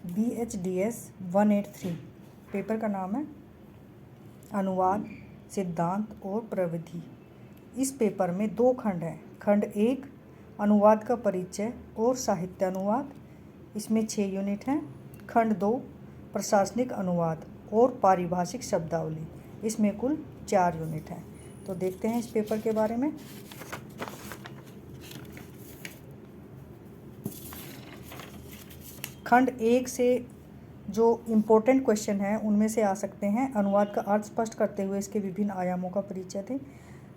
BHDS 183 paper का नाम है अनुवाद, सिद्धांत और प्रविधि। इस पेपर में 2 खंड हैं। खंड 1 अनुवाद का परिचय और साहित्य अनुवाद, इसमें 6 यूनिट हैं। खंड 2 प्रशासनिक अनुवाद और पारिभाषिक शब्दावली, इसमें कुल 4 यूनिट हैं। तो देखते हैं इस पेपर के बारे में। खंड 1 से जो इम्पोर्टेंट क्वेश्चन हैं उनमें से आ सकते हैं। अनुवाद का अर्थ स्पष्ट करते हुए इसके विभिन्न आयामों का परिचय दें।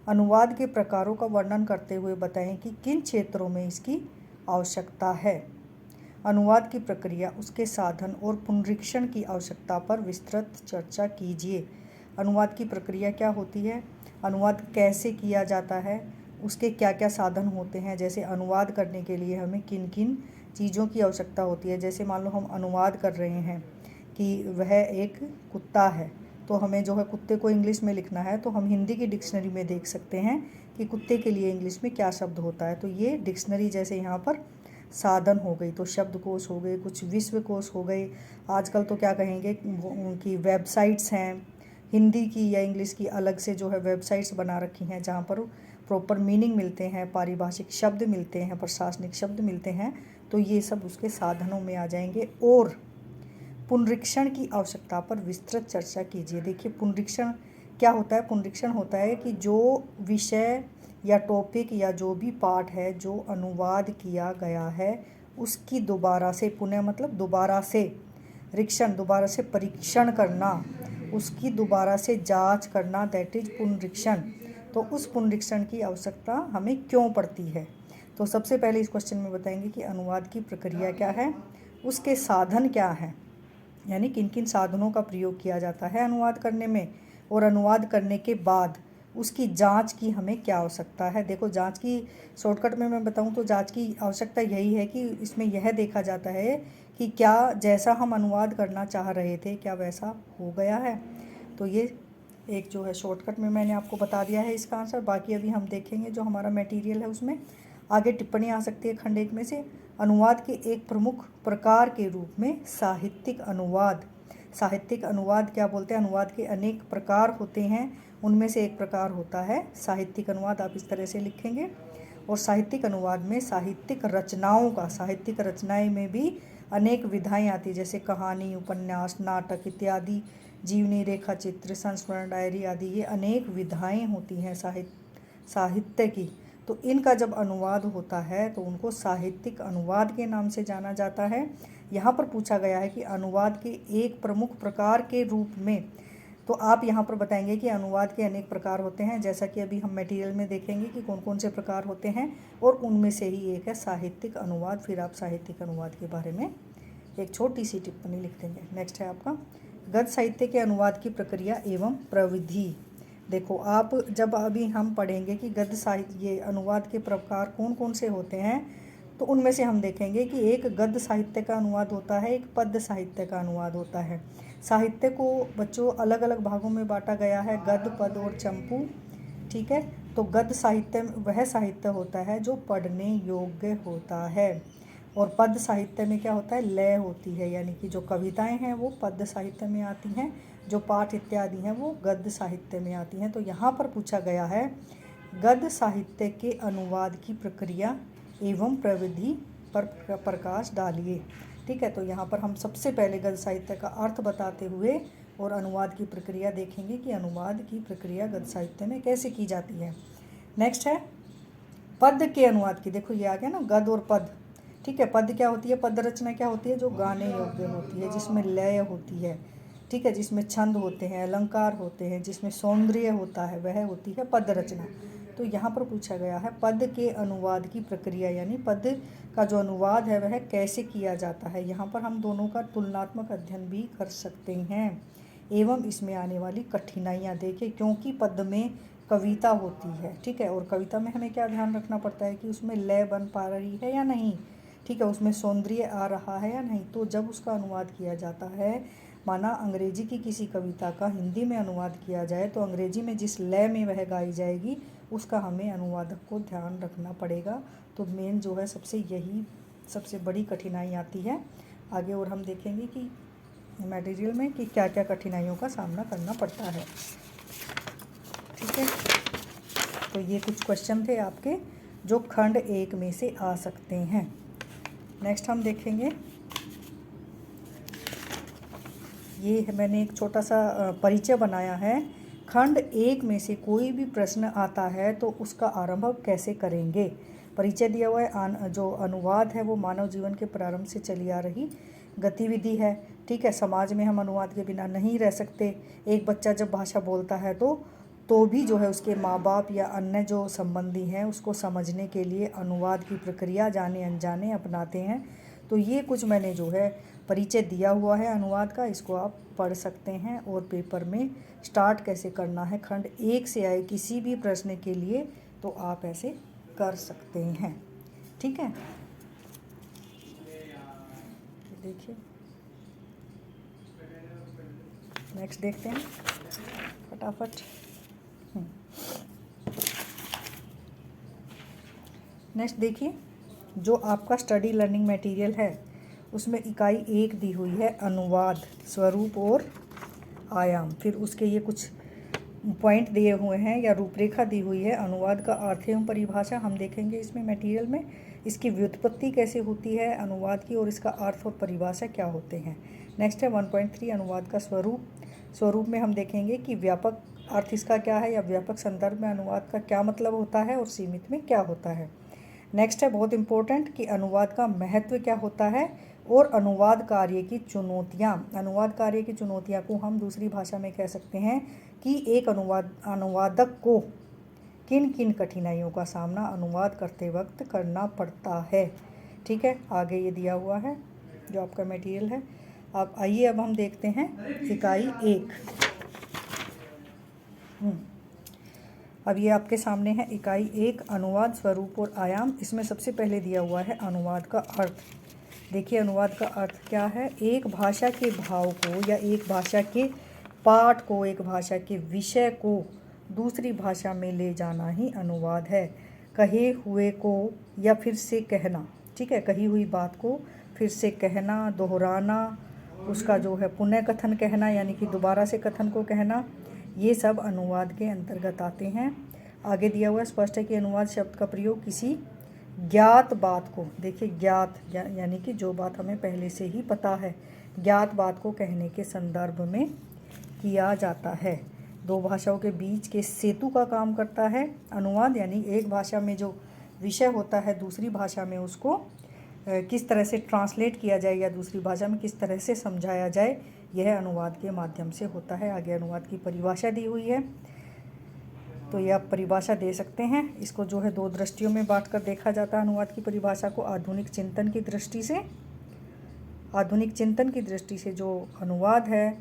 अनुवाद के प्रकारों का वर्णन करते हुए बताएं कि किन क्षेत्रों में इसकी आवश्यकता है। अनुवाद की प्रक्रिया, उसके साधन और पुनरीक्षण की आवश्यकता पर विस्तृत चर्चा कीजिए। अनुवाद की प्रक्रिया क्या होती है, अनुवाद कैसे किया जाता है, उसके क्या क्या साधन होते हैं। जैसे अनुवाद करने के लिए हमें किन किन चीज़ों की आवश्यकता होती है। जैसे मान लो हम अनुवाद कर रहे हैं कि वह एक कुत्ता है, तो हमें जो है कुत्ते को इंग्लिश में लिखना है, तो हम हिंदी की डिक्शनरी में देख सकते हैं कि कुत्ते के लिए इंग्लिश में क्या शब्द होता है। तो ये डिक्शनरी जैसे यहाँ पर साधन हो गई, तो शब्दकोश हो गए, कुछ विश्वकोश हो गए। आजकल तो क्या कहेंगे कि वेबसाइट्स हैं हिंदी की या इंग्लिश की, अलग से जो है वेबसाइट्स बना रखी हैं जहाँ पर प्रॉपर मीनिंग मिलते हैं, पारिभाषिक शब्द मिलते हैं, प्रशासनिक शब्द मिलते हैं। तो ये सब उसके साधनों में आ जाएंगे। और पुनरीक्षण की आवश्यकता पर विस्तृत चर्चा कीजिए। देखिए पुनरीक्षण क्या होता है। पुनरीक्षण होता है कि जो विषय या टॉपिक या जो भी पाठ है जो अनुवाद किया गया है उसकी दोबारा से, पुनः मतलब दोबारा से, रीक्षण दोबारा से परीक्षण करना, उसकी दोबारा से जांच करना, दैट इज पुनरीक्षण। तो उस पुनरीक्षण की आवश्यकता हमें क्यों पड़ती है। तो सबसे पहले इस क्वेश्चन में बताएंगे कि अनुवाद की प्रक्रिया क्या है, उसके साधन क्या हैं, यानी किन किन साधनों का प्रयोग किया जाता है अनुवाद करने में, और अनुवाद करने के बाद उसकी जांच की हमें क्या आवश्यकता है। देखो जांच की शॉर्टकट में मैं बताऊं तो जांच की आवश्यकता यही है कि इसमें यह देखा जाता है कि क्या जैसा हम अनुवाद करना चाह रहे थे क्या वैसा हो गया है। तो ये एक जो है शॉर्टकट में मैंने आपको बता दिया है इसका आंसर। बाकी अभी हम देखेंगे जो हमारा मटेरियल है उसमें आगे टिप्पणी आ सकती है। खंड 1 में से अनुवाद के एक प्रमुख प्रकार के रूप में साहित्यिक अनुवाद। साहित्यिक अनुवाद क्या बोलते हैं, अनुवाद के अनेक प्रकार होते हैं, उनमें से एक प्रकार होता है साहित्यिक अनुवाद। आप इस तरह से लिखेंगे। और साहित्यिक अनुवाद में साहित्यिक रचनाओं का, साहित्यिक रचनाएं में भी अनेक विधाएं आती, जैसे कहानी, उपन्यास, नाटक इत्यादि, जीवनी, रेखा चित्र, संस्मरण, डायरी आदि, ये अनेक विधाएं होती हैं साहित्य की। तो इनका जब अनुवाद होता है तो उनको साहित्यिक अनुवाद के नाम से जाना जाता है। यहाँ पर पूछा गया है कि अनुवाद के एक प्रमुख प्रकार के रूप में, तो आप यहाँ पर बताएंगे कि अनुवाद के अनेक प्रकार होते हैं, जैसा कि अभी हम मटेरियल में देखेंगे कि कौन कौन से प्रकार होते हैं, और उनमें से ही एक है साहित्यिक अनुवाद। फिर आप साहित्यिक अनुवाद के बारे में एक छोटी सी टिप्पणी लिख देंगे। नेक्स्ट है आपका गद्य साहित्य के अनुवाद की प्रक्रिया एवं प्रविधि। देखो आप जब अभी हम पढ़ेंगे कि गद्य साहित्य ये अनुवाद के प्रकार कौन कौन से होते हैं, तो उनमें से हम देखेंगे कि एक गद्य साहित्य का अनुवाद होता है, एक पद्य साहित्य का अनुवाद होता है। साहित्य को बच्चों अलग अलग भागों में बांटा गया है, गद्य, पद और चंपू। ठीक है, तो गद्य साहित्य वह साहित्य होता है जो पढ़ने योग्य होता है, और पद्य साहित्य में क्या होता है, लय होती है, यानी कि जो कविताएं हैं वो पद्य साहित्य में आती हैं, जो पाठ इत्यादि हैं वो गद्य साहित्य में आती हैं। तो यहाँ पर पूछा गया है गद्य साहित्य के अनुवाद की प्रक्रिया एवं प्रविधि पर प्रकाश डालिए। ठीक है, तो यहाँ पर हम सबसे पहले गद्य साहित्य का अर्थ बताते हुए और अनुवाद की प्रक्रिया देखेंगे कि अनुवाद की प्रक्रिया गद्य साहित्य में कैसे की जाती है। नेक्स्ट है पद्य के अनुवाद की। देखो ये आ गया ना गद्य और पद। ठीक है, पद्य क्या होती है, पद्य रचना क्या होती है, जो गाने योग्य होती है, जिसमें लय होती है, ठीक है, जिसमें छंद होते हैं, अलंकार होते हैं, जिसमें सौंदर्य होता है, वह होती है पद्य रचना। तो यहाँ पर पूछा गया है पद्य के अनुवाद की प्रक्रिया, यानी पद्य का जो अनुवाद है वह कैसे किया जाता है। यहाँ पर हम दोनों का तुलनात्मक अध्ययन भी कर सकते हैं एवं इसमें आने वाली कठिनाइयाँ देखें, क्योंकि पद्य में कविता होती है। ठीक है, और कविता में हमें क्या ध्यान रखना पड़ता है कि उसमें लय बन पा रही है या नहीं, ठीक है, उसमें सौंदर्य आ रहा है या नहीं। तो जब उसका अनुवाद किया जाता है, माना अंग्रेजी की किसी कविता का हिंदी में अनुवाद किया जाए, तो अंग्रेजी में जिस लय में वह गाई जाएगी उसका हमें अनुवादक को ध्यान रखना पड़ेगा। तो मेन जो है सबसे बड़ी कठिनाई आती है आगे और हम देखेंगे कि मटेरियल में कि क्या क्या कठिनाइयों का सामना करना पड़ता है। ठीक है, तो ये कुछ क्वेश्चन थे आपके जो खंड 1 में से आ सकते हैं। नेक्स्ट हम देखेंगे, ये मैंने एक छोटा सा परिचय बनाया है। खंड 1 में से कोई भी प्रश्न आता है तो उसका आरंभ कैसे करेंगे। परिचय दिया हुआ है, जो अनुवाद है वो मानव जीवन के प्रारंभ से चली आ रही गतिविधि है। ठीक है, समाज में हम अनुवाद के बिना नहीं रह सकते। एक बच्चा जब भाषा बोलता है तो भी जो है उसके माँ बाप या अन्य जो संबंधी हैं उसको समझने के लिए अनुवाद की प्रक्रिया जाने अनजाने अपनाते हैं। तो ये कुछ मैंने जो है परिचय दिया हुआ है अनुवाद का, इसको आप पढ़ सकते हैं। और पेपर में स्टार्ट कैसे करना है खंड 1 से आए किसी भी प्रश्न के लिए तो आप ऐसे कर सकते हैं। ठीक है, देखिए नेक्स्ट देखते हैं फटाफट। नेक्स्ट देखिए, जो आपका स्टडी लर्निंग मटेरियल है उसमें इकाई 1 दी हुई है अनुवाद, स्वरूप और आयाम। फिर उसके ये कुछ पॉइंट दिए हुए हैं या रूपरेखा दी हुई है। अनुवाद का अर्थ एवं परिभाषा हम देखेंगे इसमें मटेरियल में, इसकी व्युत्पत्ति कैसे होती है अनुवाद की, और इसका अर्थ और परिभाषा क्या होते हैं। नेक्स्ट है 1.3 अनुवाद का स्वरूप। स्वरूप में हम देखेंगे कि व्यापक अर्थ इसका क्या है या व्यापक संदर्भ में अनुवाद का क्या मतलब होता है और सीमित में क्या होता है। नेक्स्ट है बहुत इम्पोर्टेंट कि अनुवाद का महत्व क्या होता है और अनुवाद कार्य की चुनौतियाँ। अनुवाद कार्य की चुनौतियाँ को हम दूसरी भाषा में कह सकते हैं कि एक अनुवादक को किन किन कठिनाइयों का सामना अनुवाद करते वक्त करना पड़ता है। ठीक है, आगे ये दिया हुआ है जो आपका मटेरियल है। अब आइए अब हम देखते हैं इकाई 1। अब ये आपके सामने है इकाई 1 अनुवाद, स्वरूप और आयाम। इसमें सबसे पहले दिया हुआ है अनुवाद का अर्थ। देखिए अनुवाद का अर्थ क्या है, एक भाषा के भाव को या एक भाषा के पाठ को, एक भाषा के विषय को दूसरी भाषा में ले जाना ही अनुवाद है। कहे हुए को या फिर से कहना, ठीक है, कही हुई बात को फिर से कहना, दोहराना, उसका जो है पुनः कथन कहना यानी कि दोबारा से कथन को कहना, ये सब अनुवाद के अंतर्गत आते हैं। आगे दिया हुआ स्पष्ट है कि अनुवाद शब्द का प्रयोग किसी ज्ञात बात को, देखिए ज्ञात यानी कि जो बात हमें पहले से ही पता है, ज्ञात बात को कहने के संदर्भ में किया जाता है। दो भाषाओं के बीच के सेतु का काम करता है अनुवाद, यानी एक भाषा में जो विषय होता है दूसरी भाषा में उसको किस तरह से ट्रांसलेट किया जाए या दूसरी भाषा में किस तरह से समझाया जाए, यह अनुवाद के माध्यम से होता है। आगे अनुवाद की परिभाषा दी हुई है, तो ये आप परिभाषा दे सकते हैं। इसको जो है 2 दृष्टियों में बांटकर देखा जाता है अनुवाद की परिभाषा को। आधुनिक चिंतन की दृष्टि से, आधुनिक चिंतन की दृष्टि से जो अनुवाद है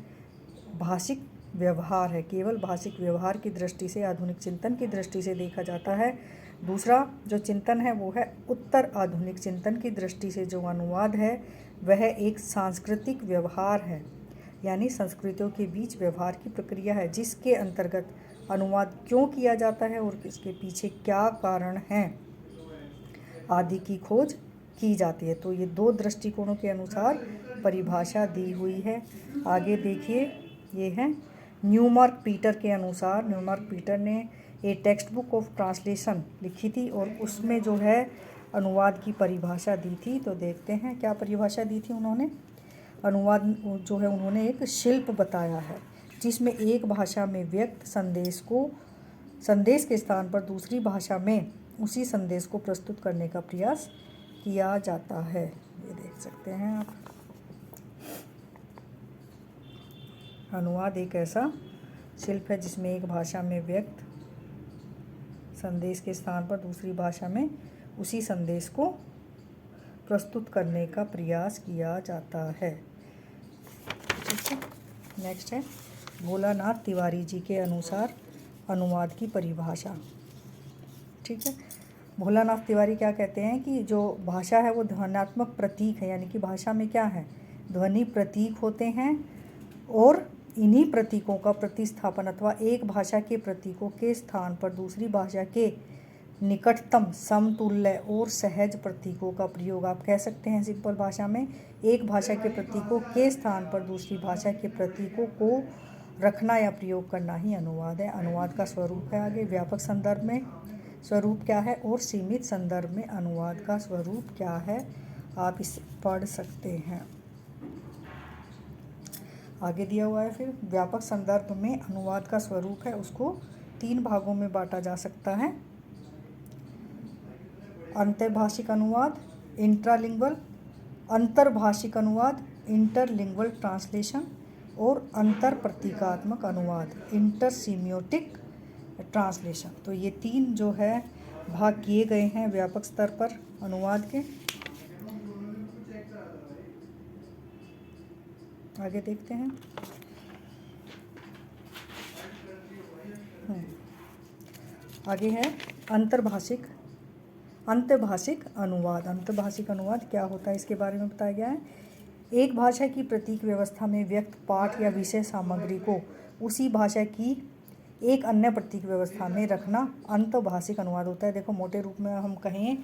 भाषिक व्यवहार है, केवल भाषिक व्यवहार की दृष्टि से, आधुनिक चिंतन की दृष्टि से देखा जाता है। दूसरा जो चिंतन है वो है उत्तर आधुनिक चिंतन की दृष्टि से जो अनुवाद है वह एक सांस्कृतिक व्यवहार है, यानी संस्कृतियों के बीच व्यवहार की प्रक्रिया है जिसके अंतर्गत अनुवाद क्यों किया जाता है और इसके पीछे क्या कारण हैं आदि की खोज की जाती है। तो ये 2 दृष्टिकोणों के अनुसार परिभाषा दी हुई है। आगे देखिए, ये है न्यूमार्क पीटर के अनुसार। न्यूमार्क पीटर ने ए टेक्स्ट बुक ऑफ ट्रांसलेशन लिखी थी और उसमें जो है अनुवाद की परिभाषा दी थी। तो देखते हैं क्या परिभाषा दी थी उन्होंने। अनुवाद जो है उन्होंने एक शिल्प बताया है जिसमें एक भाषा में व्यक्त संदेश के स्थान पर दूसरी भाषा में उसी संदेश को प्रस्तुत करने का प्रयास किया जाता है। ये देख सकते हैं आप। अनुवाद एक ऐसा शिल्प है जिसमें एक भाषा में व्यक्त संदेश के स्थान पर दूसरी भाषा में उसी संदेश को प्रस्तुत करने का प्रयास किया जाता है। ठीक है, नेक्स्ट है भोलानाथ तिवारी जी के अनुसार अनुवाद की परिभाषा। ठीक है, भोलानाथ तिवारी क्या कहते हैं कि जो भाषा है वो ध्वन्यात्मक प्रतीक है, यानी कि भाषा में क्या है, ध्वनि प्रतीक होते हैं और इन्हीं प्रतीकों का प्रतिस्थापन अथवा एक भाषा के प्रतीकों के स्थान पर दूसरी भाषा के निकटतम, समतुल्य और सहज प्रतीकों का प्रयोग आप कह सकते हैं सिंपल भाषा में। एक भाषा के प्रतीकों के स्थान पर दूसरी भाषा के प्रतीकों को रखना या प्रयोग करना ही अनुवाद है। अनुवाद का स्वरूप है आगे, व्यापक संदर्भ में स्वरूप क्या है और सीमित संदर्भ में अनुवाद का स्वरूप क्या है, आप इसे पढ़ सकते हैं। आगे दिया हुआ है फिर व्यापक संदर्भ में अनुवाद का स्वरूप है, उसको 3 भागों में बांटा जा सकता है। अंतर्भाषिक अनुवाद, इंट्रालिंग्वल, अंतर्भाषिक अनुवाद, इंटरलिंग्वल ट्रांसलेशन, और अंतर प्रतीकात्मक अनुवाद, इंटरसिमियोटिक ट्रांसलेशन। तो ये 3 जो है भाग किए गए हैं व्यापक स्तर पर अनुवाद के। आगे देखते हैं। आगे है अंतर्भाषिक अनुवाद। अंतर्भाषिक अनुवाद क्या होता है इसके बारे में बताया गया है। एक भाषा की प्रतीक व्यवस्था में व्यक्त पाठ या विषय सामग्री को उसी भाषा की एक अन्य प्रतीक व्यवस्था में रखना अंतर्भाषिक अनुवाद होता है। देखो मोटे रूप में हम कहें,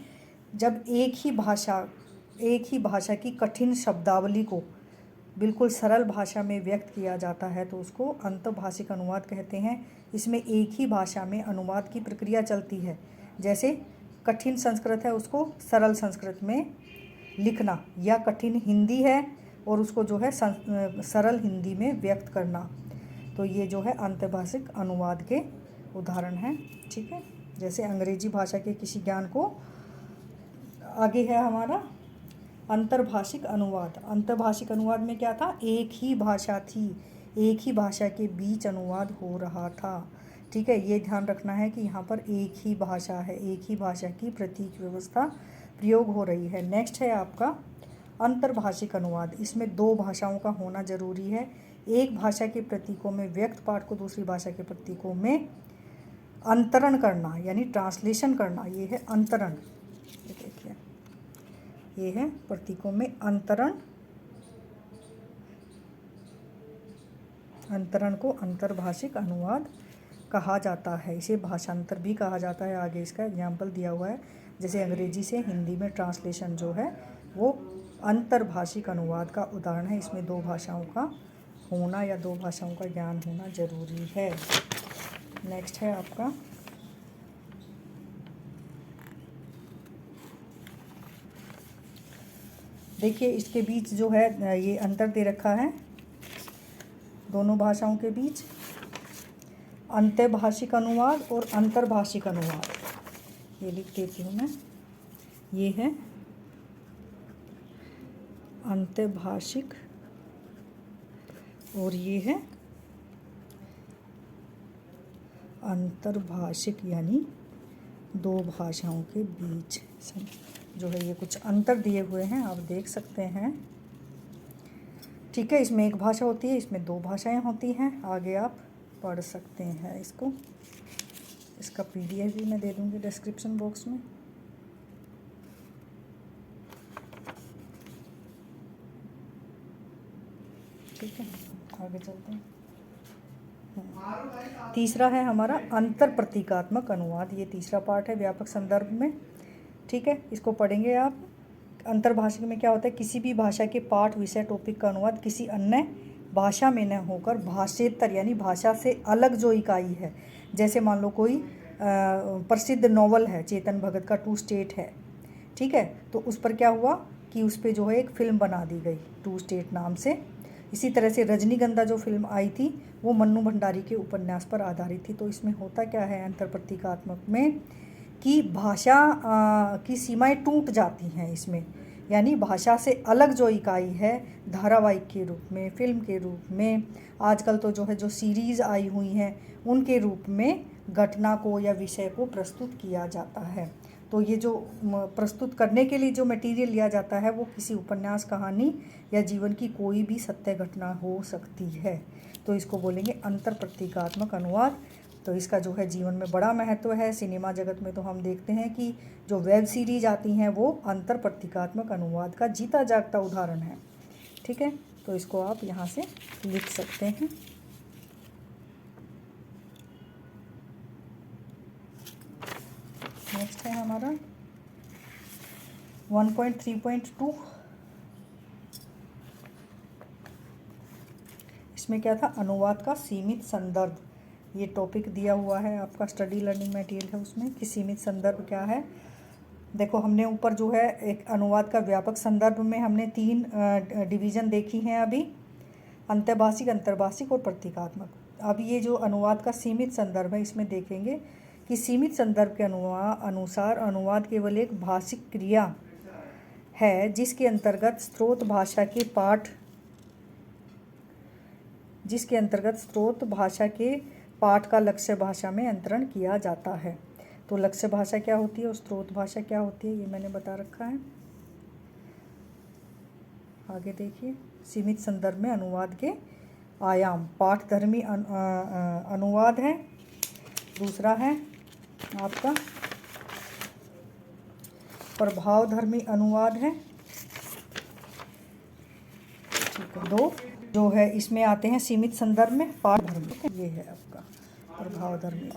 जब एक ही भाषा की कठिन शब्दावली को बिल्कुल सरल भाषा में व्यक्त किया जाता है तो उसको अंतर्भाषिक अनुवाद कहते हैं। इसमें एक ही भाषा में अनुवाद की प्रक्रिया चलती है। जैसे कठिन संस्कृत है उसको सरल संस्कृत में लिखना, या कठिन हिंदी है और उसको जो है सरल हिंदी में व्यक्त करना। तो ये जो है अंतर्भाषिक अनुवाद के उदाहरण हैं। ठीक है, जैसे अंग्रेजी भाषा के किसी ज्ञान को। आगे है हमारा अंतर्भाषिक अनुवाद। अंतर्भाषिक अनुवाद में क्या था, एक ही भाषा थी, एक ही भाषा के बीच अनुवाद हो रहा था। ठीक है, ये ध्यान रखना है कि यहाँ पर एक ही भाषा है, एक ही भाषा की प्रतीक व्यवस्था प्रयोग हो रही है। नेक्स्ट है आपका अंतर्भाषिक अनुवाद। इसमें 2 भाषाओं का होना जरूरी है। एक भाषा के प्रतीकों में व्यक्त पाठ को दूसरी भाषा के प्रतीकों में अंतरण करना यानी ट्रांसलेशन करना, ये है अंतरण। देखिए ये है प्रतीकों में अंतरण। अंतरण को अंतर्भाषिक अनुवाद कहा जाता है। इसे भाषांतर भी कहा जाता है। आगे इसका एग्जाम्पल दिया हुआ है, जैसे अंग्रेजी से हिंदी में ट्रांसलेशन जो है वो अंतर्भाषिक अनुवाद का उदाहरण है। इसमें 2 भाषाओं का होना या 2 भाषाओं का ज्ञान होना जरूरी है। नेक्स्ट है आपका देखिए इसके बीच जो है ये अंतर दे रखा है दोनों भाषाओं के बीच, अंतर्भाषिक अनुवाद और अंतर्भाषिक अनुवाद। ये लिख देती हूँ मैं, ये है अंतर्भाषिक और ये है अंतर्भाषिक, यानी 2 भाषाओं के बीच जो है ये कुछ अंतर दिए हुए हैं, आप देख सकते हैं। ठीक है, इसमें 1 भाषा होती है, इसमें 2 भाषाएं होती हैं। आगे आप पढ़ सकते हैं इसको। इसका PDF भी मैं दे दूँगी डिस्क्रिप्शन बॉक्स में। ठीक है, आगे चलते हैं। तीसरा है हमारा अंतर प्रतीकात्मक अनुवाद। ये तीसरा पार्ट है व्यापक संदर्भ में। ठीक है, इसको पढ़ेंगे आप। अंतर्भाषिक में क्या होता है, किसी भी भाषा के पाठ, विषय, टॉपिक का अनुवाद किसी अन्य भाषा में न होकर भाषेतर यानी भाषा से अलग जो इकाई है, जैसे मान लो कोई प्रसिद्ध नॉवल है, चेतन भगत का 2 स्टेट है। ठीक है, तो उस पर क्या हुआ कि उस पर जो है एक फ़िल्म बना दी गई 2 स्टेट नाम से। इसी तरह से रजनीगंधा जो फिल्म आई थी वो मन्नू भंडारी के उपन्यास पर आधारित थी। तो इसमें होता क्या है अंतर प्रतीकात्मक में कि भाषा की सीमाएं टूट जाती हैं इसमें, यानी भाषा से अलग जो इकाई है धारावाहिक के रूप में, फिल्म के रूप में, आजकल तो जो है जो सीरीज़ आई हुई हैं उनके रूप में घटना को या विषय को प्रस्तुत किया जाता है। तो ये जो प्रस्तुत करने के लिए जो मटेरियल लिया जाता है वो किसी उपन्यास, कहानी या जीवन की कोई भी सत्य घटना हो सकती है। तो इसको बोलेंगे अंतर प्रतीकात्मक अनुवाद। तो इसका जो है जीवन में बड़ा महत्व है। सिनेमा जगत में तो हम देखते हैं कि जो वेब सीरीज आती हैं वो अंतर प्रतीकात्मक अनुवाद का जीता जागता उदाहरण है। ठीक है, तो इसको आप यहाँ से लिख सकते हैं। नेक्स्ट है हमारा 1.3.2। इसमें क्या था, अनुवाद का सीमित संदर्भ। ये टॉपिक दिया हुआ है आपका स्टडी लर्निंग मटेरियल है उसमें कि सीमित संदर्भ क्या है। देखो हमने ऊपर जो है एक अनुवाद का व्यापक संदर्भ में हमने 3 डिवीज़न देखी हैं अभी, अंतर्भाषिक, अंतर्भाषिक और प्रतीकात्मक। अब ये जो अनुवाद का सीमित संदर्भ है इसमें देखेंगे कि सीमित संदर्भ के अनुसार अनुवाद केवल एक भाषिक क्रिया है जिसके अंतर्गत स्रोत भाषा के पाठ का लक्ष्य भाषा में अंतरण किया जाता है। तो लक्ष्य भाषा क्या होती है और स्रोत भाषा क्या होती है ये मैंने बता रखा है। आगे देखिए, सीमित संदर्भ में अनुवाद के आयाम, पाठधर्मी अनुवाद है, दूसरा है आपका प्रभावधर्मी अनुवाद है, ठीक है। 2 जो है इसमें आते हैं सीमित संदर्भ में पाठधर्मी, ये है आपका प्रभावधर्मी,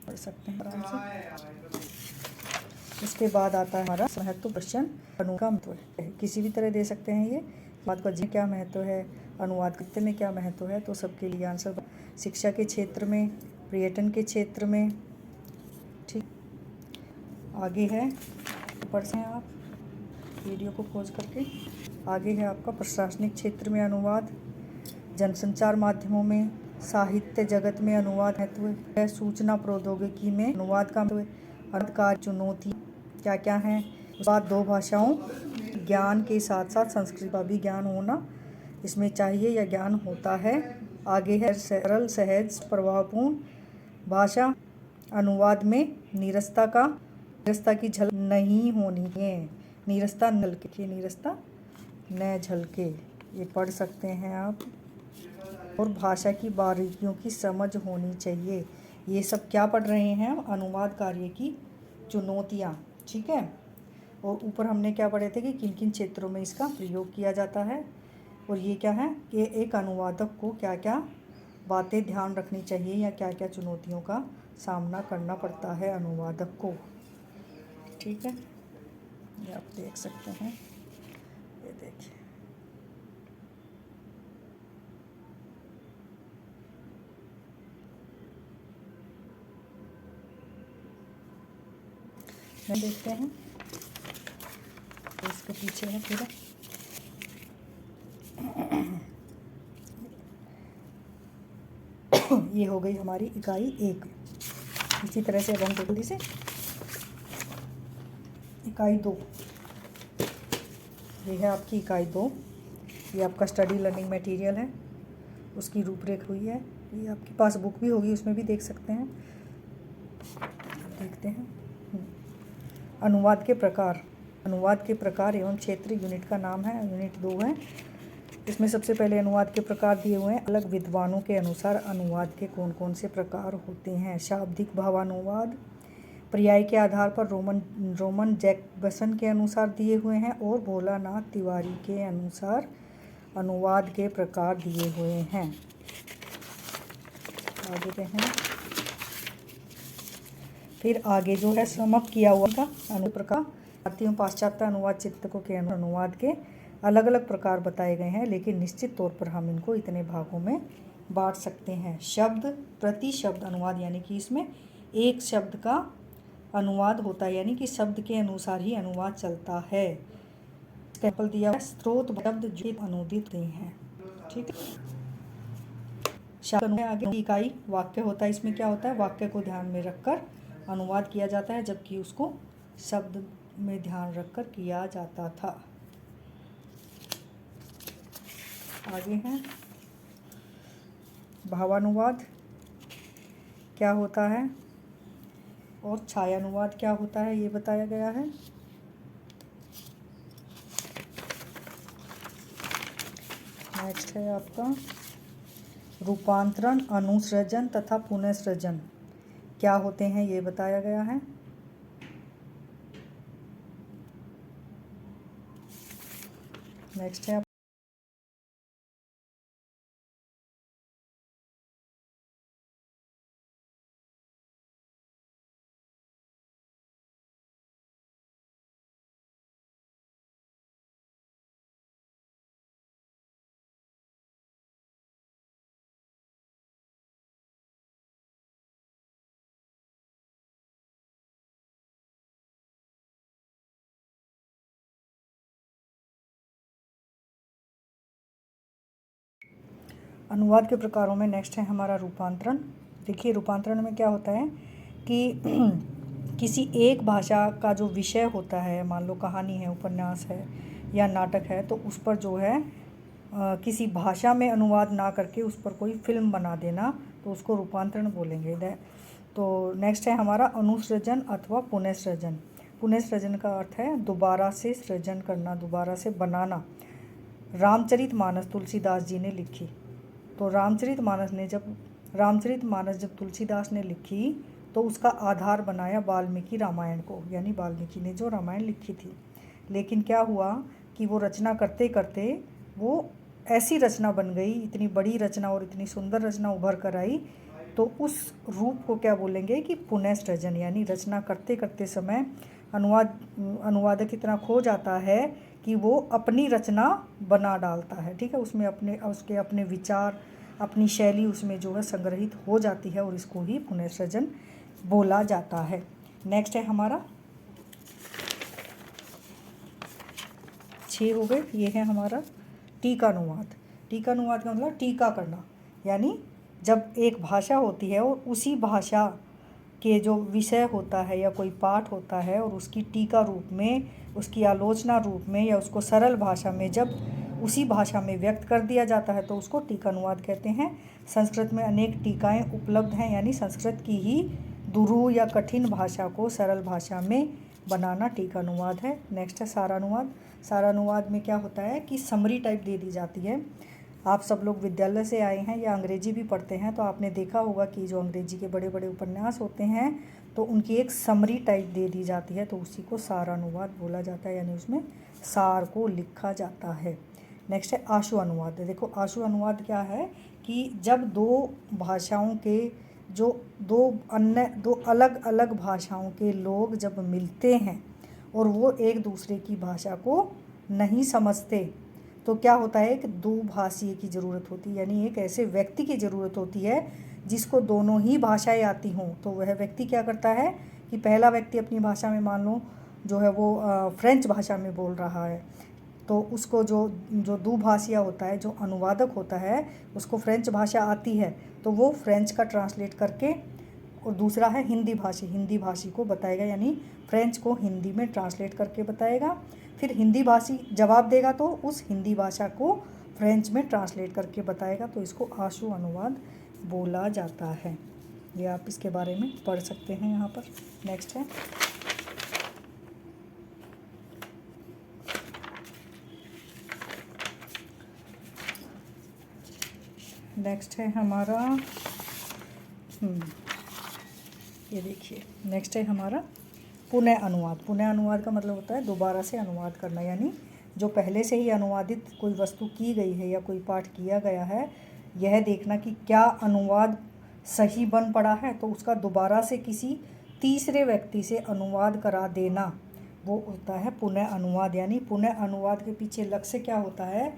पढ़ सकते हैं आराम से। इसके बाद आता है हमारा महत्व प्रश्न, अनुवाद का महत्व है, किसी भी तरह दे सकते हैं ये। अनुवाद का क्या महत्व है, अनुवाद करते में क्या महत्व है, तो सबके लिए आंसर शिक्षा के क्षेत्र में, पर्यटन के क्षेत्र में, ठीक। आगे है, पढ़ सकते हैं आप वीडियो को खोज करके। आगे है आपका प्रशासनिक क्षेत्र में अनुवाद, जनसंचार माध्यमों में, साहित्य जगत में अनुवाद महत्व है, सूचना प्रौद्योगिकी में अनुवाद का महत्व, अनुवाद चुनौती क्या क्या हैं। उसके बाद 2 भाषाओं ज्ञान के साथ साथ संस्कृत का भी ज्ञान होना इसमें चाहिए या ज्ञान होता है। आगे है सरल, सहज, प्रभावपूर्ण भाषा, अनुवाद में नीरसता की झलक नहीं होनी है, नीरसता न झलके, ये पढ़ सकते हैं आप। और भाषा की बारीकियों की समझ होनी चाहिए। ये सब क्या पढ़ रहे हैं हम, अनुवाद कार्य की चुनौतियाँ, ठीक है। और ऊपर हमने क्या पढ़े थे कि किन किन क्षेत्रों में इसका प्रयोग किया जाता है। और ये क्या है कि एक अनुवादक को क्या क्या बातें ध्यान रखनी चाहिए या क्या क्या चुनौतियों का सामना करना पड़ता है अनुवादक को, ठीक है। ये आप देख सकते हैं, ये देखिए। देखते हैं तो इसके पीछे है पूरा। ये हो गई हमारी इकाई 1। इसी तरह से अब हम जल्दी से इकाई 2, ये है आपकी इकाई 2। ये आपका स्टडी लर्निंग मटेरियल है, उसकी रूपरेखा हुई है। ये आपके पास बुक भी होगी, उसमें भी देख सकते हैं। देखते हैं अनुवाद के प्रकार एवं क्षेत्र यूनिट का नाम है, यूनिट 2 है। इसमें सबसे पहले अनुवाद के प्रकार दिए हुए हैं। अलग विद्वानों के अनुसार अनुवाद के कौन कौन से प्रकार होते हैं। शाब्दिक भावानुवाद पर्याय के आधार पर रोमन जैकबसन के अनुसार दिए हुए हैं और भोलानाथ तिवारी के अनुसार अनुवाद के प्रकार दिए हुए हैं। आगे पे हैं, फिर आगे जो है समअप किया हुआ का अनुप्रकार, भारतीय पाश्चात्य अनुवाद चिंतकों के अनुवाद के अलग अलग प्रकार बताए गए हैं, लेकिन निश्चित तौर पर हम इनको इतने भागों में बांट सकते हैं। शब्द प्रति शब्द अनुवाद, यानी कि इसमें एक शब्द का अनुवाद होता है, यानी कि शब्द के अनुसार ही अनुवाद चलता है। एग्जाम्पल दिया है, स्रोत शब्द जो अनुदित हैं, ठीक है। शब्द आगे इकाई वाक्य होता है, इसमें क्या होता है, वाक्य को ध्यान में रखकर अनुवाद किया जाता है, जबकि उसको शब्द में ध्यान रखकर किया जाता था। आगे हैं भावानुवाद क्या होता है और छायानुवाद क्या होता है, ये बताया गया है। नेक्स्ट है आपका रूपांतरण, अनुसृजन तथा पुनःसृजन क्या होते हैं, ये बताया गया है। नेक्स्ट है अनुवाद के प्रकारों में नेक्स्ट है हमारा रूपांतरण। देखिए रूपांतरण में क्या होता है कि किसी एक भाषा का जो विषय होता है, मान लो कहानी है, उपन्यास है या नाटक है, तो उस पर जो है किसी भाषा में अनुवाद ना करके उस पर कोई फिल्म बना देना, तो उसको रूपांतरण बोलेंगे। तो नेक्स्ट है हमारा अनुसृजन अथवा पुनःसृजन। पुनःसृजन का अर्थ है दोबारा से सृजन करना, दोबारा से बनाना। रामचरितमानस तुलसीदास जी ने लिखी, तो रामचरितमानस जब तुलसीदास ने लिखी तो उसका आधार बनाया वाल्मीकि रामायण को, यानी वाल्मीकि ने जो रामायण लिखी थी। लेकिन क्या हुआ कि वो रचना करते करते वो ऐसी रचना बन गई, इतनी बड़ी रचना और इतनी सुंदर रचना उभर कर आई, तो उस रूप को क्या बोलेंगे कि पुनःसृजन। यानी रचना करते करते समय अनुवादक इतना खो जाता है कि वो अपनी रचना बना डालता है, ठीक है, उसमें उसके अपने विचार, अपनी शैली उसमें जो है संग्रहित हो जाती है, और इसको ही पुनःसृजन बोला जाता है। नेक्स्ट है हमारा 6 हो गए। ये है हमारा टीकानुवाद। टीकानुवाद का मतलब टीका करना, यानी जब एक भाषा होती है और उसी भाषा के जो विषय होता है या कोई पाठ होता है और उसकी टीका रूप में, उसकी आलोचना रूप में या उसको सरल भाषा में जब उसी भाषा में व्यक्त कर दिया जाता है तो उसको टीकानुवाद कहते हैं। संस्कृत में अनेक टीकाएं उपलब्ध हैं, यानी संस्कृत की ही दुरूह या कठिन भाषा को सरल भाषा में बनाना टीकानुवाद है। नेक्स्ट है सारानुवाद। सारानुवाद में क्या होता है कि समरी टाइप दे दी जाती है। आप सब लोग विद्यालय से आए हैं या अंग्रेजी भी पढ़ते हैं, तो आपने देखा होगा कि जो अंग्रेजी के बड़े बड़े उपन्यास होते हैं तो उनकी एक समरी टाइप दे दी जाती है, तो उसी को सारानुवाद बोला जाता है, यानी उसमें सार को लिखा जाता है। नेक्स्ट है आशु अनुवाद। देखो आशु अनुवाद क्या है कि जब दो भाषाओं के दो अलग अलग भाषाओं के लोग जब मिलते हैं और वो एक दूसरे की भाषा को नहीं समझते, तो क्या होता है कि दो भाषी की ज़रूरत होती है, यानी एक ऐसे व्यक्ति की ज़रूरत होती है जिसको दोनों ही भाषाएं आती हों। तो वह व्यक्ति क्या करता है कि पहला व्यक्ति अपनी भाषा में, मान लो जो है वो फ्रेंच भाषा में बोल रहा है, तो उसको जो दुभाषिया होता है, जो अनुवादक होता है, उसको फ्रेंच भाषा आती है, तो वो फ्रेंच का ट्रांसलेट करके, और दूसरा है हिंदी भाषी को बताएगा, यानी फ्रेंच को हिंदी में ट्रांसलेट करके बताएगा। फिर हिंदी भाषी जवाब देगा तो उस हिंदी भाषा को फ्रेंच में ट्रांसलेट करके बताएगा, तो इसको आशु अनुवाद बोला जाता है। ये आप इसके बारे में पढ़ सकते हैं यहाँ पर। नेक्स्ट है हमारा ये देखिए, नेक्स्ट है हमारा पुनः अनुवाद। पुनः अनुवाद का मतलब होता है दोबारा से अनुवाद करना, यानी जो पहले से ही अनुवादित कोई वस्तु की गई है या कोई पाठ किया गया है, यह देखना कि क्या अनुवाद सही बन पड़ा है, तो उसका दोबारा से किसी तीसरे व्यक्ति से अनुवाद करा देना, वो होता है पुनः अनुवाद। यानी पुनः अनुवाद के पीछे लक्ष्य क्या होता है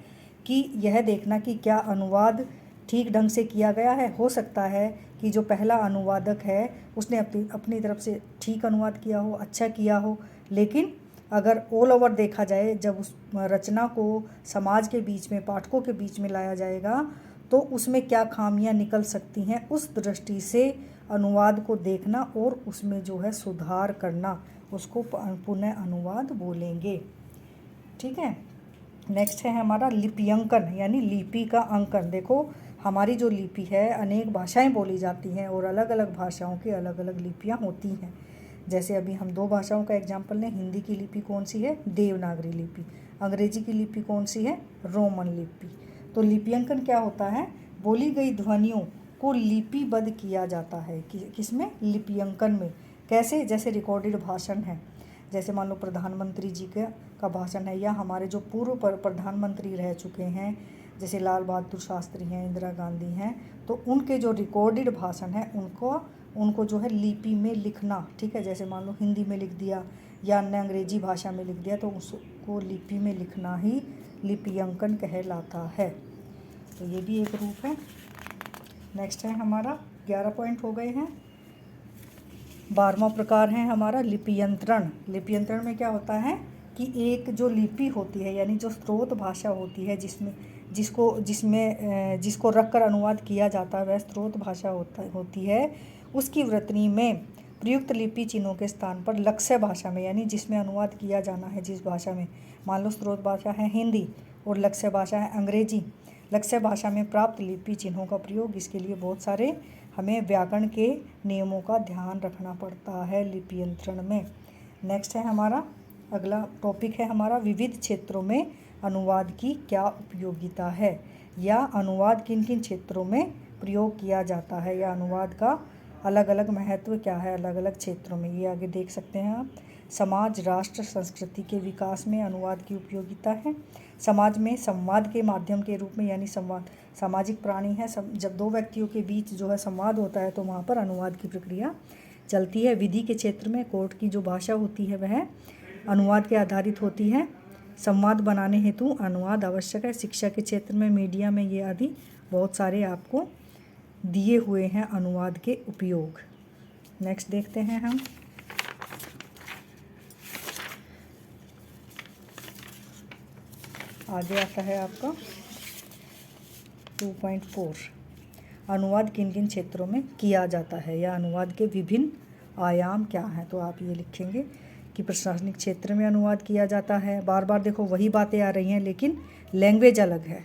कि यह देखना कि क्या अनुवाद ठीक ढंग से किया गया है। हो सकता है कि जो पहला अनुवादक है उसने अपनी तरफ से ठीक अनुवाद किया हो, अच्छा किया हो, लेकिन अगर ऑल ओवर देखा जाए, जब उस रचना को समाज के बीच में, पाठकों के बीच में लाया जाएगा, तो उसमें क्या खामियां निकल सकती हैं, उस दृष्टि से अनुवाद को देखना और उसमें जो है सुधार करना, उसको पुनः अनुवाद बोलेंगे। ठीक है। नेक्स्ट है हमारा लिप्यंकन, यानी लिपि का अंकन। देखो हमारी जो लिपि है, अनेक भाषाएं बोली जाती हैं और अलग अलग भाषाओं की अलग अलग लिपियां होती हैं। जैसे अभी हम 2 भाषाओं का एग्जाम्पल लें, हिंदी की लिपि कौन सी है, देवनागरी लिपि, अंग्रेजी की लिपि कौन सी है, रोमन लिपि। तो लिप्यंकन क्या होता है, बोली गई ध्वनियों को लिपिबद्ध किया जाता है, किसमें, लिप्यंकन में। कैसे, जैसे रिकॉर्डेड भाषण है, जैसे मान लो प्रधानमंत्री जी का भाषण है, या हमारे जो पूर्व प्रधानमंत्री रह चुके हैं, जैसे लाल बहादुर शास्त्री हैं, इंदिरा गांधी हैं, तो उनके जो रिकॉर्डेड भाषण है उनको जो है लिपि में लिखना। ठीक है, जैसे मान लो हिंदी में लिख दिया या अन्य अंग्रेजी भाषा में लिख दिया, तो उसको लिपि में लिखना ही लिप्यंकन कहलाता है। तो ये भी एक रूप है। नेक्स्ट है हमारा 11 पॉइंट हो गए हैं। 12वां प्रकार है हमारा लिप्यंतरण। लिप्यंतरण में क्या होता है, कि एक जो लिपि होती है यानी जो स्रोत भाषा होती है जिसको रखकर अनुवाद किया जाता है वह स्रोत भाषा होती है, उसकी वर्तनी में प्रयुक्त लिपि चिन्हों के स्थान पर लक्ष्य भाषा में यानी जिसमें अनुवाद किया जाना है जिस भाषा में, मान लो स्रोत भाषा है हिंदी और लक्ष्य भाषा है अंग्रेजी, लक्ष्य भाषा में प्राप्त लिपि चिन्हों का प्रयोग, इसके लिए बहुत सारे हमें व्याकरण के नियमों का ध्यान रखना पड़ता है लिपियंत्रण में। नेक्स्ट है हमारा अगला टॉपिक है हमारा विविध क्षेत्रों में अनुवाद की क्या उपयोगिता है, या अनुवाद किन किन क्षेत्रों में प्रयोग किया जाता है, या अनुवाद का अलग अलग महत्व क्या है अलग अलग क्षेत्रों में। ये आगे देख सकते हैं आप। समाज, राष्ट्र, संस्कृति के विकास में अनुवाद की उपयोगिता है। समाज में संवाद के माध्यम के रूप में यानी संवाद, सामाजिक प्राणी है, जब दो व्यक्तियों के बीच जो है संवाद होता है तो वहाँ पर अनुवाद की प्रक्रिया चलती है। विधि के क्षेत्र में कोर्ट की जो भाषा होती है वह अनुवाद के आधारित होती है। संवाद बनाने हेतु अनुवाद आवश्यक है। शिक्षा के क्षेत्र में, मीडिया में, ये आदि बहुत सारे आपको दिए हुए हैं अनुवाद के उपयोग। नेक्स्ट देखते हैं हम। आगे आता है आपका 2.4 अनुवाद किन किन क्षेत्रों में किया जाता है, या अनुवाद के विभिन्न आयाम क्या हैं। तो आप ये लिखेंगे कि प्रशासनिक क्षेत्र में अनुवाद किया जाता है। बार बार देखो वही बातें आ रही हैं लेकिन लैंग्वेज अलग है,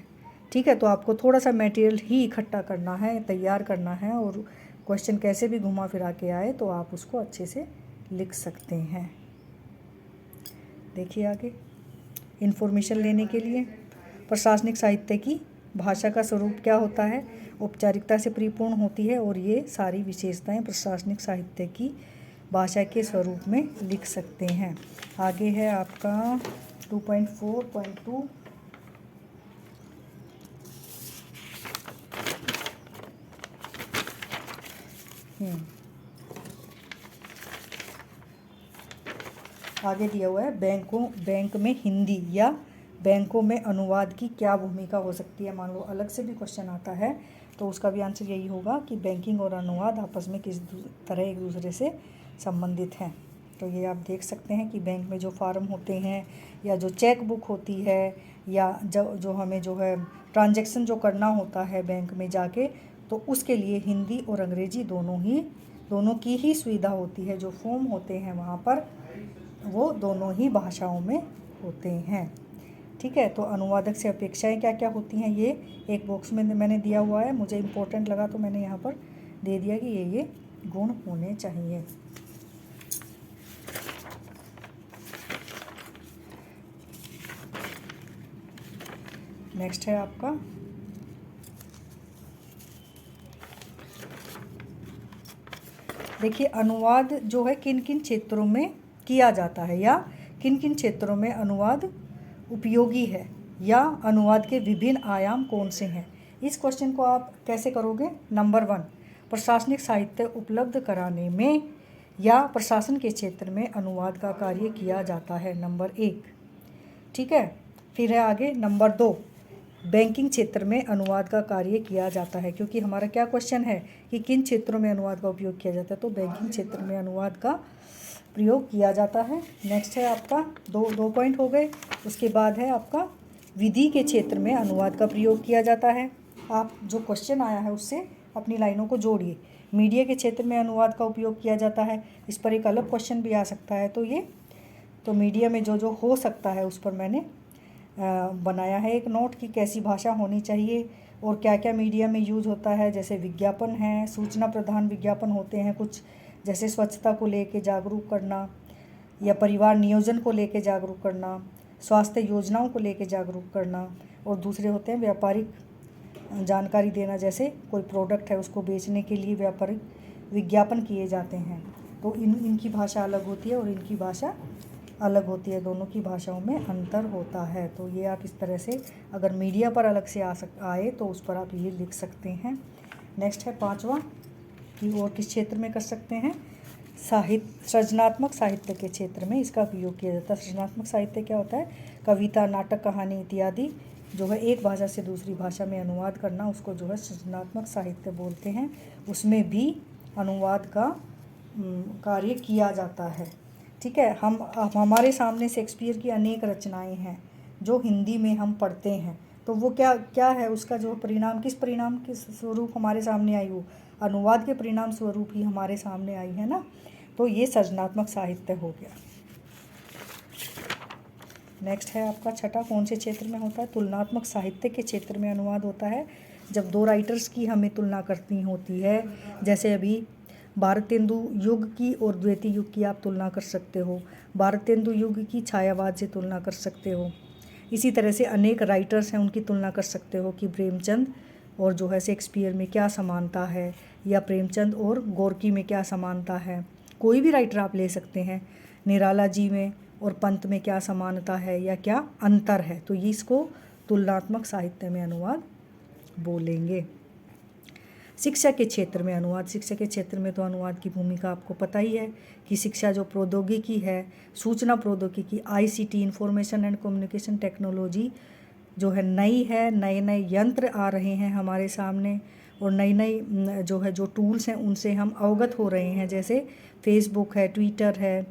ठीक है। तो आपको थोड़ा सा मटेरियल ही इकट्ठा करना है, तैयार करना है, और क्वेश्चन कैसे भी घुमा फिरा के आए तो आप उसको अच्छे से लिख सकते हैं। देखिए आगे, इन्फॉर्मेशन लेने के लिए प्रशासनिक साहित्य की भाषा का स्वरूप क्या होता है, औपचारिकता से परिपूर्ण होती है, और ये सारी विशेषताएं प्रशासनिक साहित्य की भाषा के स्वरूप में लिख सकते हैं। आगे है आपका 2.4.2 आगे दिया हुआ है बैंक में हिंदी या बैंकों में अनुवाद की क्या भूमिका हो सकती है। मान लो अलग से भी क्वेश्चन आता है तो उसका भी आंसर यही होगा कि बैंकिंग और अनुवाद आपस में किस तरह एक दूसरे से संबंधित हैं। तो ये आप देख सकते हैं कि बैंक में जो फार्म होते हैं या जो चेक बुक होती है या जो हमें जो है ट्रांजैक्शन जो करना होता है बैंक में जाके, तो उसके लिए हिंदी और अंग्रेजी दोनों की ही सुविधा होती है। जो फॉर्म होते हैं वहाँ पर वो दोनों ही भाषाओं में होते हैं, ठीक है। तो अनुवादक से अपेक्षाएं क्या क्या होती हैं ये एक बॉक्स में मैंने दिया हुआ है। मुझे इम्पोर्टेंट लगा तो मैंने यहाँ पर दे दिया कि ये गुण होने चाहिए। नेक्स्ट है आपका देखिए, अनुवाद जो है किन किन क्षेत्रों में किया जाता है, या किन किन क्षेत्रों में अनुवाद उपयोगी है, या अनुवाद के विभिन्न आयाम कौन से हैं। इस क्वेश्चन को आप कैसे करोगे। नंबर 1, प्रशासनिक साहित्य उपलब्ध कराने में या प्रशासन के क्षेत्र में अनुवाद का कार्य किया जाता है, नंबर 1, ठीक है। फिर है आगे नंबर 2, बैंकिंग क्षेत्र में अनुवाद का कार्य किया जाता है, क्योंकि हमारा क्या क्वेश्चन है कि किन क्षेत्रों में अनुवाद का उपयोग किया जाता है, तो बैंकिंग क्षेत्र में अनुवाद का प्रयोग किया जाता है। नेक्स्ट है आपका दो पॉइंट हो गए। उसके बाद है आपका विधि के क्षेत्र में अनुवाद का प्रयोग किया जाता है। आप जो क्वेश्चन आया है उससे अपनी लाइनों को जोड़िए। मीडिया के क्षेत्र में अनुवाद का उपयोग किया जाता है, इस पर एक अलग क्वेश्चन भी आ सकता है। तो मीडिया में जो हो सकता है उस पर मैंने बनाया है एक नोट कि कैसी भाषा होनी चाहिए और क्या क्या मीडिया में यूज़ होता है। जैसे विज्ञापन है, सूचना प्रधान विज्ञापन होते हैं कुछ, जैसे स्वच्छता को लेके जागरूक करना, या परिवार नियोजन को लेके जागरूक करना, स्वास्थ्य योजनाओं को लेके जागरूक करना, और दूसरे होते हैं व्यापारिक जानकारी देना, जैसे कोई प्रोडक्ट है उसको बेचने के लिए व्यापारिक विज्ञापन किए जाते हैं। तो इनकी भाषा अलग होती है और इनकी भाषा अलग होती है, दोनों की भाषाओं में अंतर होता है। तो ये आप इस तरह से अगर मीडिया पर अलग से आए तो उस पर आप ये लिख सकते हैं। नेक्स्ट है 5वां कि और किस क्षेत्र में कर सकते हैं, सृजनात्मक साहित्य के क्षेत्र में इसका उपयोग किया जाता है। सृजनात्मक साहित्य क्या होता है, कविता, नाटक, कहानी इत्यादि जो है एक भाषा से दूसरी भाषा में अनुवाद करना, उसको जो है सृजनात्मक साहित्य बोलते हैं। उसमें भी अनुवाद का कार्य किया जाता है। ठीक है, हमारे सामने शेक्सपियर की अनेक रचनाएं हैं जो हिंदी में हम पढ़ते हैं, तो वो क्या क्या है उसका जो परिणाम, किस परिणाम के स्वरूप हमारे सामने आई, वो अनुवाद के परिणाम स्वरूप ही हमारे सामने आई है ना। तो ये सृजनात्मक साहित्य हो गया। नेक्स्ट है आपका छठा, कौन से क्षेत्र में होता है? तुलनात्मक साहित्य के क्षेत्र में अनुवाद होता है जब दो राइटर्स की हमें तुलना करनी होती है। जैसे अभी भारतेंदु युग की और द्वितीय युग की आप तुलना कर सकते हो, भारतेंदु युग की छायावाद से तुलना कर सकते हो। इसी तरह से अनेक राइटर्स हैं, उनकी तुलना कर सकते हो कि प्रेमचंद और जो है शेक्सपियर में क्या समानता है, या प्रेमचंद और गोर्की में क्या समानता है। कोई भी राइटर आप ले सकते हैं, निराला जी में और पंत में क्या समानता है या क्या अंतर है, तो ये इसको तुलनात्मक साहित्य में अनुवाद बोलेंगे। शिक्षा के क्षेत्र में अनुवाद, शिक्षा के क्षेत्र में तो अनुवाद की भूमिका आपको पता ही है कि शिक्षा जो प्रौद्योगिकी है, सूचना प्रौद्योगिकी, ICT information and communication technology जो है नई है, नए नए यंत्र आ रहे हैं हमारे सामने और नई नई जो है जो टूल्स हैं उनसे हम अवगत हो रहे हैं। जैसे फेसबुक है, ट्विटर है,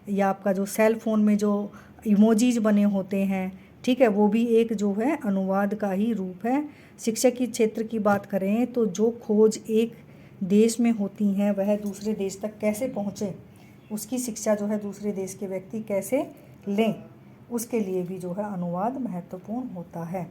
या आपका जो सेल फ़ोन में जो इमोजीज बने होते हैं, ठीक है, वो भी एक जो है अनुवाद का ही रूप है। शिक्षा के क्षेत्र की बात करें तो जो खोज एक देश में होती हैं वह दूसरे देश तक कैसे पहुँचे, उसकी शिक्षा जो है दूसरे देश के व्यक्ति कैसे लें, उसके लिए भी जो है अनुवाद महत्वपूर्ण होता है।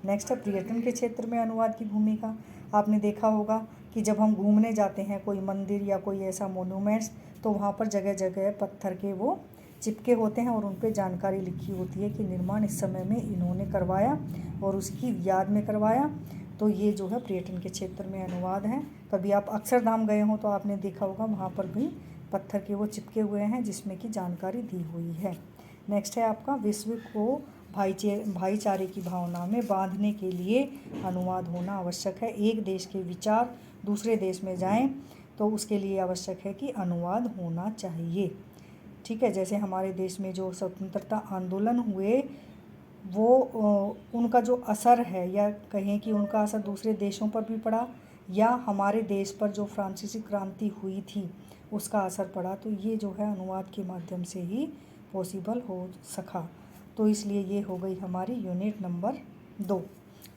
नेक्स्ट है पर्यटन के क्षेत्र में अनुवाद की भूमिका। आपने देखा होगा कि जब हम घूमने जाते हैं कोई मंदिर या कोई ऐसा मोन्यूमेंट्स, तो वहाँ पर जगह जगह पत्थर के वो चिपके होते हैं और उन पर जानकारी लिखी होती है कि निर्माण इस समय में इन्होंने करवाया और उसकी याद में करवाया। तो ये जो है पर्यटन के क्षेत्र में अनुवाद है। कभी आप अक्षरधाम गए हो तो आपने देखा होगा वहाँ पर भी पत्थर के वो चिपके हुए हैं जिसमें कि जानकारी दी हुई है। नेक्स्ट है आपका विश्व को भाईचारे की भावना में बांधने के लिए अनुवाद होना आवश्यक है। एक देश के विचार दूसरे देश में जाएं तो उसके लिए आवश्यक है कि अनुवाद होना चाहिए। ठीक है, जैसे हमारे देश में जो स्वतंत्रता आंदोलन हुए वो उनका जो असर है, या कहें कि उनका असर दूसरे देशों पर भी पड़ा, या हमारे देश पर जो फ्रांसीसी क्रांति हुई थी उसका असर पड़ा, तो ये जो है अनुवाद के माध्यम से ही पॉसिबल हो सका। तो इसलिए ये हो गई हमारी यूनिट नंबर 2।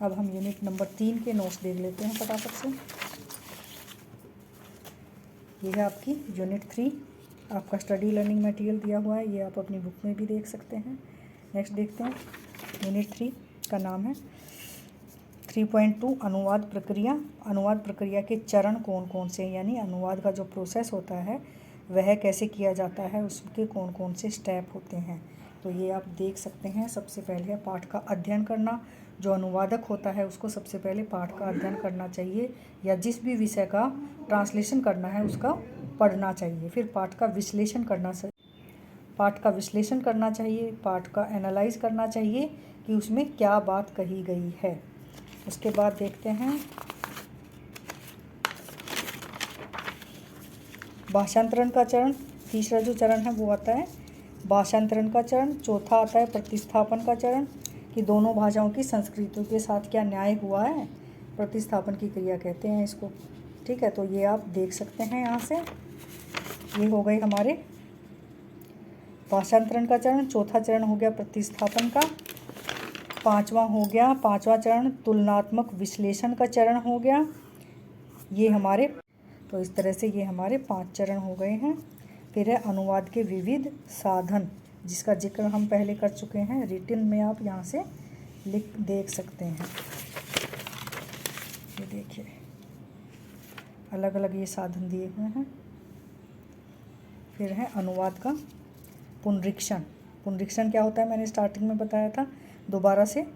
अब हम यूनिट नंबर 3 के नोट्स देख लेते हैं फटाफट से। ये है आपकी यूनिट 3, आपका स्टडी लर्निंग मटेरियल दिया हुआ है, ये आप अपनी बुक में भी देख सकते हैं। नेक्स्ट देखते हैं, यूनिट 3 का नाम है 3.2 अनुवाद प्रक्रिया। अनुवाद प्रक्रिया के चरण कौन कौन से, यानी अनुवाद का जो प्रोसेस होता है वह कैसे किया जाता है, उसके कौन कौन से स्टेप होते हैं, तो ये आप देख सकते हैं। सबसे पहले है पाठ का अध्ययन करना। जो अनुवादक होता है उसको सबसे पहले पाठ का अध्ययन करना चाहिए, या जिस भी विषय का ट्रांसलेशन करना है उसका पढ़ना चाहिए। फिर पाठ का विश्लेषण करना चाहिए, पाठ का एनालाइज करना चाहिए कि उसमें क्या बात कही गई है। उसके बाद देखते हैं भाषांतरण का चरण। तीसरा जो चरण है वो आता है भाषांतरण का चरण। चौथा आता है प्रतिस्थापन का चरण, कि दोनों भाषाओं की संस्कृतियों के साथ क्या न्याय हुआ है, प्रतिस्थापन की क्रिया कहते हैं इसको। ठीक है, तो ये आप देख सकते हैं यहाँ से। ये हो गए हमारे भाषांतरण का चरण। चौथा चरण हो गया प्रतिस्थापन का। पांचवा चरण तुलनात्मक विश्लेषण का चरण हो गया। ये हमारे, तो इस तरह से ये हमारे 5 चरण हो गए हैं। फिर है अनुवाद के विविध साधन, जिसका जिक्र हम पहले कर चुके हैं, रिटन में आप यहाँ से देख सकते हैं। ये देखिए अलग अलग ये साधन दिए हुए हैं। फिर है अनुवाद का पुनरीक्षण। पुनरीक्षण क्या होता है, मैंने स्टार्टिंग में बताया था, दोबारा से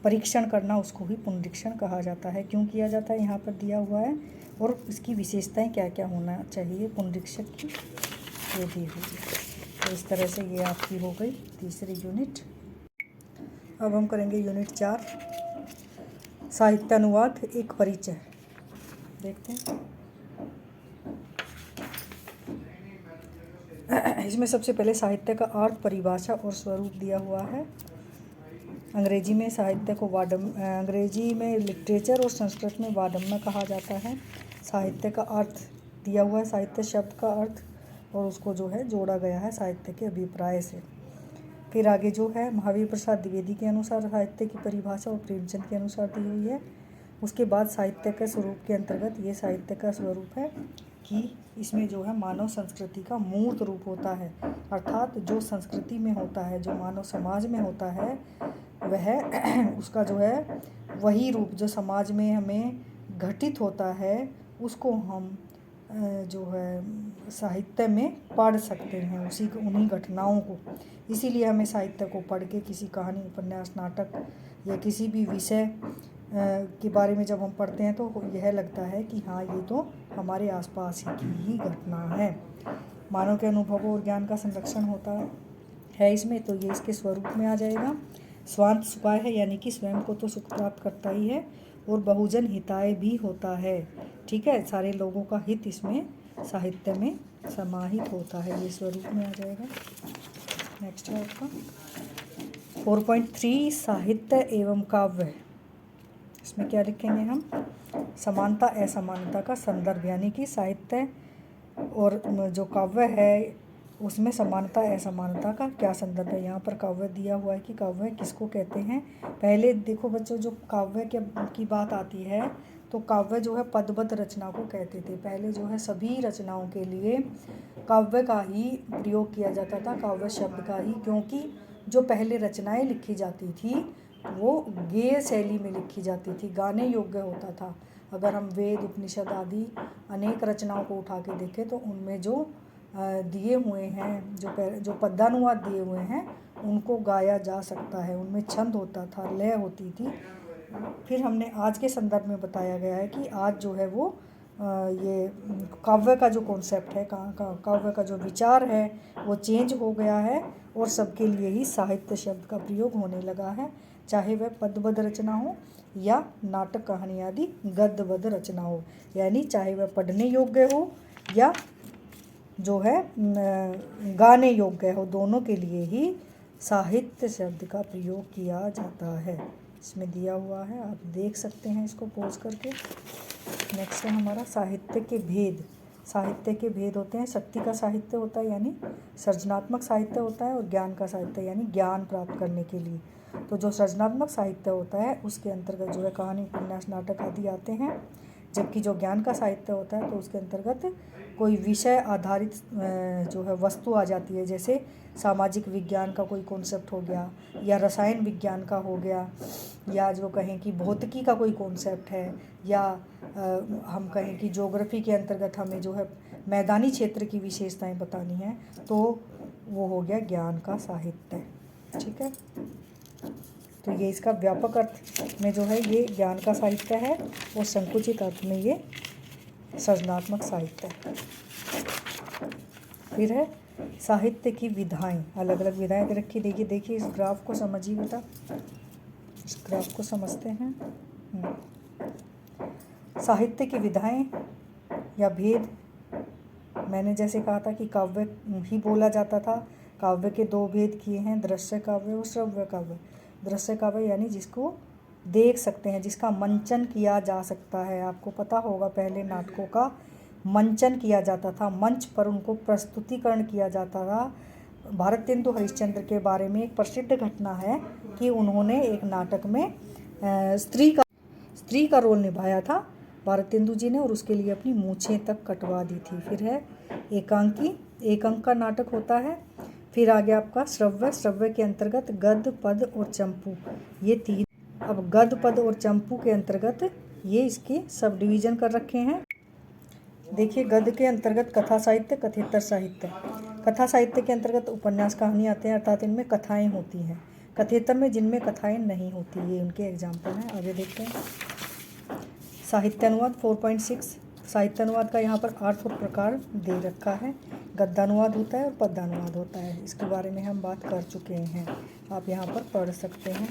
परीक्षण करना, उसको ही पुनरीक्षण कहा जाता है। क्यों किया जाता है यहाँ पर दिया हुआ है, और इसकी विशेषताएं क्या क्या होना चाहिए पुनरीक्षक की, ये दी हुई है। तो इस तरह से ये आपकी हो गई तीसरी यूनिट। अब हम करेंगे यूनिट 4 साहित्यानुवाद एक परिचय। देखते हैं इसमें सबसे पहले साहित्य का अर्थ, परिभाषा और स्वरूप दिया हुआ है। अंग्रेजी में साहित्य को अंग्रेजी में लिटरेचर और संस्कृत में वाडम्य कहा जाता है। साहित्य का अर्थ दिया हुआ है। साहित्य शब्द का अर्थ और उसको जो है जोड़ा गया है साहित्य के अभिप्राय से। फिर आगे जो है महावीर प्रसाद द्विवेदी के अनुसार साहित्य की परिभाषा और प्रेमचंद के अनुसार दी हुई है। उसके बाद साहित्य के स्वरूप के अंतर्गत ये साहित्य का स्वरूप है कि इसमें जो है मानव संस्कृति का मूर्त रूप होता है, अर्थात जो संस्कृति में होता है, जो मानव समाज में होता है, वह उसका जो है वही रूप जो समाज में हमें घटित होता है, उसको हम जो है साहित्य में पढ़ सकते हैं, उन्हीं घटनाओं को। इसीलिए हमें साहित्य को पढ़ के किसी कहानी, उपन्यास, नाटक या किसी भी विषय के बारे में जब हम पढ़ते हैं तो यह लगता है कि हाँ, ये तो हमारे आसपास की ही घटना है। मानव के अनुभवों और ज्ञान का संरक्षण होता है इसमें, तो ये इसके स्वरूप में आ जाएगा। स्वांत सुखाय है, यानी कि स्वयं को तो सुख प्राप्त करता ही है और बहुजन हिताय भी होता है। ठीक है, सारे लोगों का हित इसमें साहित्य में समाहित होता है, ये स्वरूप में आ जाएगा। नेक्स्ट है आपका 4.3 साहित्य एवं काव्य। इसमें क्या लिखेंगे हम? समानता असमानता का संदर्भ, यानी कि साहित्य और जो काव्य है उसमें समानता असमानता का क्या संदर्भ है। यहाँ पर काव्य दिया हुआ है कि काव्य किसको कहते हैं। पहले देखो बच्चों, जो काव्य की बात आती है तो काव्य जो है पदबद्ध रचना को कहते थे। पहले जो है सभी रचनाओं के लिए काव्य का ही प्रयोग किया जाता था, काव्य शब्द का ही, क्योंकि जो पहले रचनाएं लिखी जाती थी वो गेय शैली में लिखी जाती थी, गाने योग्य होता था। अगर हम वेद, उपनिषद आदि अनेक रचनाओं को उठा के देखें तो उनमें जो दिए हुए हैं, जो पद्यानुवाद दिए हुए हैं, उनको गाया जा सकता है। उनमें छंद होता था, लय होती थी। फिर हमने आज के संदर्भ में बताया गया है कि आज जो है वो ये काव्य का जो कॉन्सेप्ट है, काव्य का जो विचार है वो चेंज हो गया है और सबके लिए ही साहित्य शब्द का प्रयोग होने लगा है, चाहे वह पद्यबद्ध रचना हो या नाटक, कहानी आदि गद्यबद्ध रचना हो, यानी चाहे वह पढ़ने योग्य हो या जो है गाने योग्य हो, दोनों के लिए ही साहित्य शब्द का प्रयोग किया जाता है। इसमें दिया हुआ है, आप देख सकते हैं इसको पॉज करके। नेक्स्ट है हमारा साहित्य के भेद। साहित्य के भेद होते हैं, शक्ति का साहित्य होता है यानी सृजनात्मक साहित्य होता है, और ज्ञान का साहित्य यानी ज्ञान प्राप्त करने के लिए। तो जो सृजनात्मक साहित्य होता है उसके अंतर्गत जो है कहानी, उपन्यास, नाटक आदि आते हैं, जबकि जो ज्ञान का साहित्य होता है तो उसके अंतर्गत कोई विषय आधारित जो है वस्तु आ जाती है, जैसे सामाजिक विज्ञान का कोई कॉन्सेप्ट हो गया, या रसायन विज्ञान का हो गया, या जो कहें कि भौतिकी का कोई कॉन्सेप्ट है, या हम कहें कि ज्योग्राफी के अंतर्गत हमें जो है मैदानी क्षेत्र की विशेषताएं बतानी हैं, तो वो हो गया ज्ञान का साहित्य। ठीक है, तो ये इसका व्यापक अर्थ में जो है ये ज्ञान का साहित्य है, और संकुचित अर्थ में ये सृजनात्मक साहित्य है। फिर है साहित्य की विधाएं, अलग अलग विधाएं दे रखी। देखिए इस ग्राफ को समझिए बेटा, इस ग्राफ को समझते हैं। साहित्य की विधाएं या भेद, मैंने जैसे कहा था कि काव्य ही बोला जाता था। काव्य के दो भेद किए हैं, दृश्य काव्य और श्रव्य काव्य। दृश्य काव्य यानी जिसको देख सकते हैं, जिसका मंचन किया जा सकता है। आपको पता होगा पहले नाटकों का मंचन किया जाता था, मंच पर उनको प्रस्तुतिकरण किया जाता था। भारतेंदु हरिश्चंद्र के बारे में एक प्रसिद्ध घटना है कि उन्होंने एक नाटक में स्त्री का रोल निभाया था भारतेंदु जी ने, और उसके लिए अपनी मूछें तक कटवा दी थी। फिर है एकांकी, एक अंक का नाटक होता है। फिर आ गया आपका श्रव्य। श्रव्य के अंतर्गत गद्य, पद और चंपू, ये तीन। अब गद्य, पद और चंपू के अंतर्गत ये इसके सब डिवीजन कर रखे हैं। देखिए गद्य के अंतर्गत कथा साहित्य, कथेतर साहित्य। कथा साहित्य के अंतर्गत उपन्यास, कहानी आते हैं, अर्थात इनमें कथाएं होती हैं। कथेतर में जिनमें कथाएं नहीं होती, ये उनके एग्जाम्पल हैं। आगे देखते हैं साहित्य अनुवाद 4.6। साहित्य अनुवाद का यहाँ पर अर्थ और प्रकार दे रखा है। गद्यानुवाद होता है और पद्यानुवाद होता है, इसके बारे में हम बात कर चुके हैं, आप यहाँ पर पढ़ सकते हैं।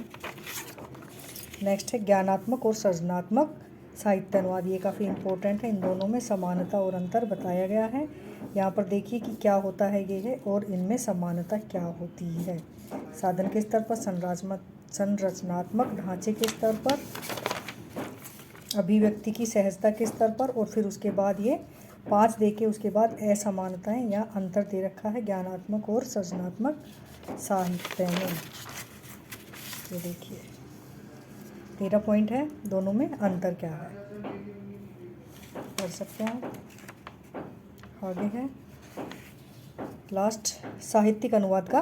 नेक्स्ट है ज्ञानात्मक और सृजनात्मक साहित्य अनुवाद। ये काफ़ी इम्पोर्टेंट है, इन दोनों में समानता और अंतर बताया गया है। यहाँ पर देखिए कि क्या होता है ये है, और इनमें समानता क्या होती है। साधन के स्तर पर, संरचनात्मक ढांचे के स्तर पर, अभिव्यक्ति की सहजता के स्तर पर, और फिर उसके बाद ये 5 देके उसके बाद असमानताएं या अंतर दे रखा है ज्ञानात्मक और सृजनात्मक साहित्य में। ये देखिए 13 पॉइंट है, दोनों में अंतर क्या है पढ़ सकते हैं आप। आगे है लास्ट, साहित्यिक अनुवाद का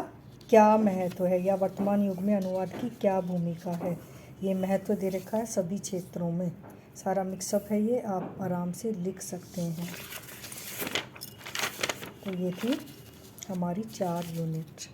क्या महत्व है या वर्तमान युग में अनुवाद की क्या भूमिका है। ये महत्व दे रखा है सभी क्षेत्रों में, सारा मिक्सअप है ये, आप आराम से लिख सकते हैं। तो ये थी हमारी 4 यूनिट।